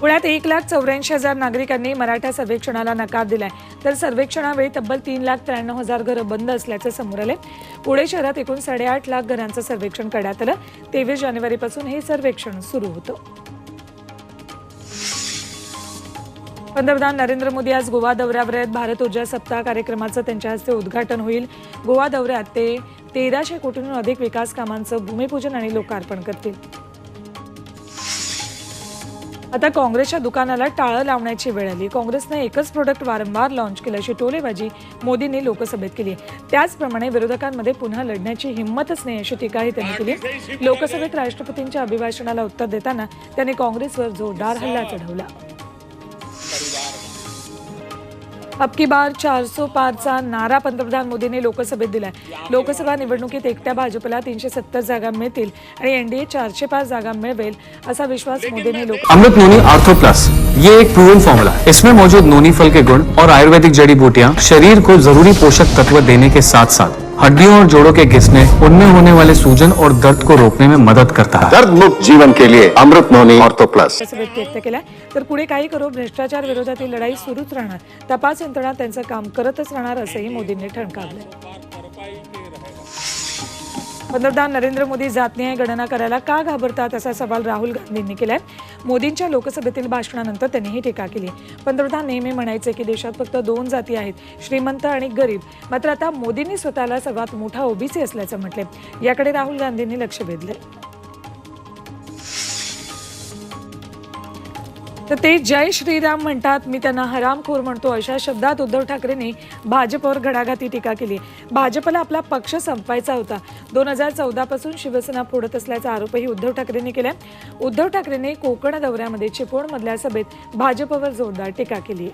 पुण्यात 1,84,000 नागरिकांनी मराठा सर्वेक्षणाला नकार दिलाय, तर सर्वेक्षणावेळी तब्बल 3,93,000 घरं बंद असल्याचं समोर आले। पुणे शहरात एकूण 8.5 लाख घरांचं सर्वेक्षण करण्यात आलं। 23 जानेवारीपासून हे सर्वेक्षण सुरू होतं। पंतप्रधान नरेंद्र मोदी आज गोवा दौऱ्यावर आहेत। भारत ऊर्जा सप्ताह कार्यक्रमाचं त्यांच्या हस्ते उद्घाटन होईल। गोवा दौऱ्यात ते 1,300 कोटींहून अधिक विकास कामांचं भूमिपूजन आणि लोकार्पण करतील। आता काँग्रेसच्या दुकानाला टाळं लावण्याची वेळ आली। काँग्रेसने एकच प्रोडक्ट वारंवार लॉन्च केल्याची टोलेबाजी मोदींनी लोकसभेत केली। त्याचप्रमाणे विरोधकांमध्ये पुन्हा लढण्याची हिंमतच नाही अशी टीकाही त्यांनी केली। लोकसभेत राष्ट्रपतींच्या अभिभाषणाला उत्तर देताना त्यांनी काँग्रेसवर जोरदार हल्ला चढवला। अब की बार 400 पारचा नारा पंतप्रधान मोदींनी लोकसभेत दिलाय। लोकसभा निवडणुकीत एकट्या भाजपला 370 जागा मिळतील आणि एनडीए 405 जागा मिळवेल असा विश्वास मोदींनी अमृत नोनी आर्थो प्लस, ये एक प्रूवन फॉर्मूला है। इसमें मौजूद नोनी फल के गुण और आयुर्वेदिक जड़ी बूटियां शरीर को जरूरी पोषक तत्व देने के साथ साथ हड्डियों और जोड़ों के घिसने, उनमें होने वाले सूजन और दर्द को रोकने में मदद करता है। दर्द मुक्त जीवन के लिए अमृत नोनी ऑर्थो प्लस व्यक्त केलाय। तर पुढे काही करो भ्रष्टाचार विरोधातील लढाई सुरूच राहणार, तपास यंत्रणा त्यांचं काम करतच राहणार असंही मोदींनी ठणकावलंय। पंतप्रधान नरेंद्र मोदी जातनीय गणना करायला का घाबरतात असा सवाल राहुल गांधींनी केलाय। मोदींच्या लोकसभेतील भाषणानंतर त्यांनी ही टीका केली। पंतप्रधान नेहमी म्हणायचे की देशात फक्त 2 जाती आहेत, श्रीमंत आणि गरीब। मात्र आता मोदींनी स्वतःला सर्वात मोठा ओबीसी असल्याचं म्हटले। याकडे राहुल गांधींनी लक्ष वेधले। तर ते जय श्रीराम म्हणतात, मी त्यांना हरामखोर म्हणतो अशा शब्दात उद्धव ठाकरेंनी भाजपवर घणाघाती टीका केली। भाजपला आपला पक्ष संपवायचा होता। 2014 पासून शिवसेना फोडत असल्याचा आरोपही उद्धव ठाकरेंनी केला। उद्धव ठाकरेंनी कोकण दौऱ्यामध्ये चिपळूणमधल्या सभेत भाजपवर जोरदार टीका केली।